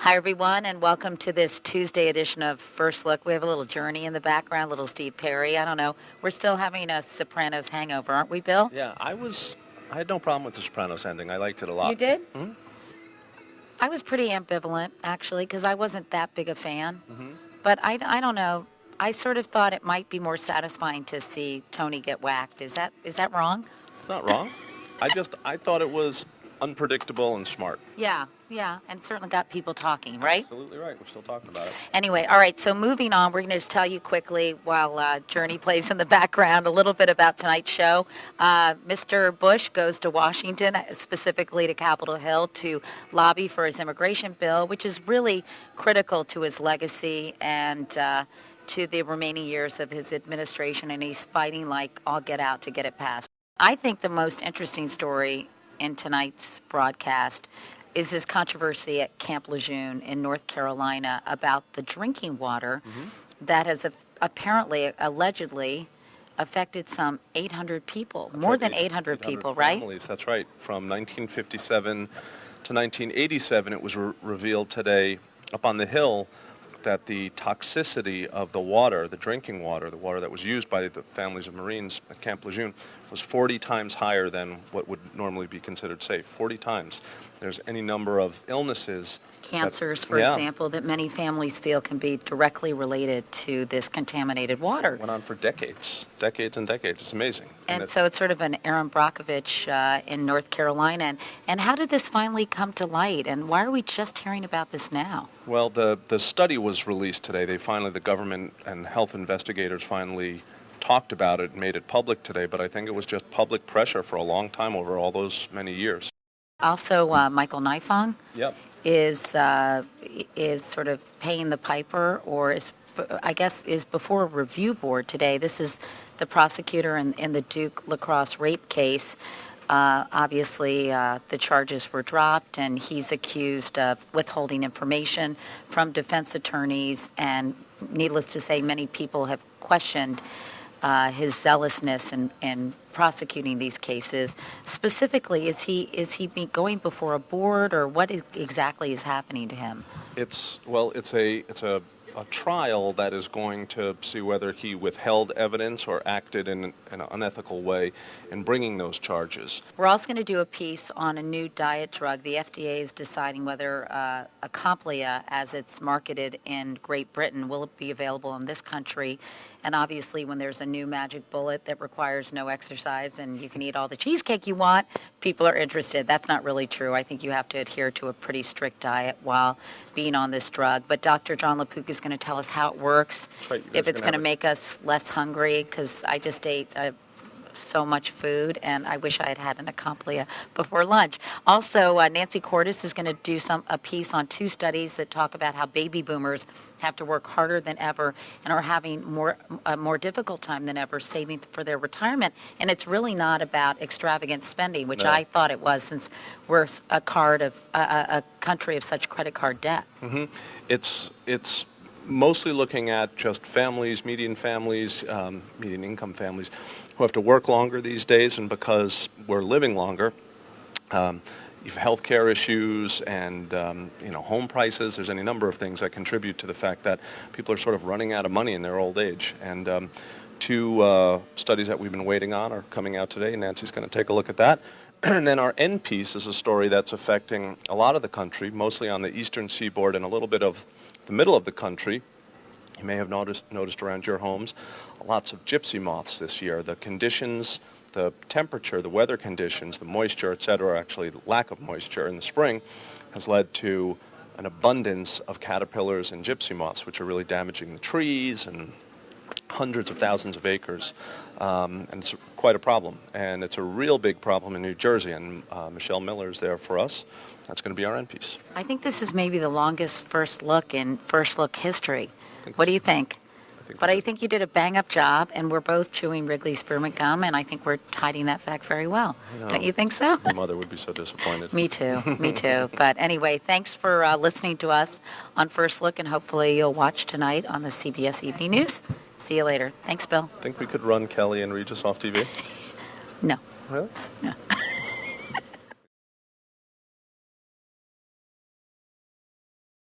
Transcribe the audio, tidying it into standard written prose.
Hi, everyone, and welcome to this Tuesday edition of First Look. We have a little Journey in the background, a little Steve Perry. I don't know. We're still having a Sopranos hangover, aren't we, Bill? Yeah, I had no problem with the Sopranos ending. I liked it a lot. You did? Mm-hmm. I was pretty ambivalent, actually, because I wasn't that big a fan. Mm-hmm. But I don't know. I sort of thought it might be more satisfying to see Tony get whacked. Is that wrong? It's not wrong. I thought it was unpredictable and smart. Yeah, and certainly got people talking, right? Absolutely right. We're still talking about it. Anyway, all right, so moving on, we're going to just tell you quickly while Journey plays in the background a little bit about tonight's show. Mr. Bush goes to Washington, specifically to Capitol Hill, to lobby for his immigration bill, which is really critical to his legacy and to the remaining years of his administration, and he's fighting like all get out to get it passed. I think the most interesting story in tonight's broadcast is this controversy at Camp Lejeune in North Carolina about the drinking water that has apparently, allegedly, affected some 800 people, more than 800 people, right? Families, that's right. From 1957 to 1987, it was revealed today up on the Hill that the toxicity of the water, the drinking water, the water that was used by the families of Marines at Camp Lejeune, was 40 times higher than what would normally be considered safe. 40 times. There's any number of illnesses. Cancers, for example, that many families feel can be directly related to this contaminated water. It went on for decades and decades. It's amazing. And so it's sort of an Aaron Brockovich in North Carolina. And how did this finally come to light? And why are we just hearing about this now? Well, the study was released today. The government and health investigators finally talked about it and made it public today. But I think it was just public pressure for a long time over all those many years. Also, Michael Nifong is sort of paying the piper, or is before a review board today. This is the prosecutor in the Duke lacrosse rape case. Obviously, the charges were dropped, and he's accused of withholding information from defense attorneys. And needless to say, many people have questioned his zealousness in prosecuting these cases. Specifically, is he going before a board, or what exactly is happening to him? It's a trial that is going to see whether he withheld evidence or acted in an unethical way in bringing those charges. We're also going to do a piece on a new diet drug. The FDA is deciding whether Acomplia, as it's marketed in Great Britain, will it be available in this country. And obviously, when there's a new magic bullet that requires no exercise and you can eat all the cheesecake you want, people are interested. That's not really true. I think you have to adhere to a pretty strict diet while being on this drug. But Dr. John LaPuca is going to tell us how it works, right, if it's going to make us less hungry, because I just ate so much food, and I wish I had had an Acomplia before lunch. Also, Nancy Cordes is going to do a piece on two studies that talk about how baby boomers have to work harder than ever and are having a more difficult time than ever saving for their retirement. And it's really not about extravagant spending, which I thought it was, since we're a country of such credit card debt. Mm-hmm. It's mostly looking at just families, median income families, who have to work longer these days, and because we're living longer, you have health care issues and home prices. There's any number of things that contribute to the fact that people are sort of running out of money in their old age. And two studies that we've been waiting on are coming out today. Nancy's going to take a look at that. And then our end piece is a story that's affecting a lot of the country, mostly on the eastern seaboard and a little bit of the middle of the country. You may have noticed around your homes lots of gypsy moths this year. The conditions, the temperature, the weather conditions, the moisture, et cetera, actually the lack of moisture in the spring, has led to an abundance of caterpillars and gypsy moths, which are really damaging the trees and hundreds of thousands of acres. And it's quite a problem. And it's a real big problem in New Jersey. And Michelle Miller is there for us. That's going to be our end piece. I think this is maybe the longest first look in First Look history. What do you think? I think you did a bang-up job, and we're both chewing Wrigley spearmint gum, and I think we're hiding that fact very well. Don't you think so? My mother would be so disappointed. Me too. But anyway, thanks for listening to us on First Look, and hopefully you'll watch tonight on the CBS Evening News. See you later. Thanks, Bill. Think we could run Kelly and Regis off TV? No. Really? No.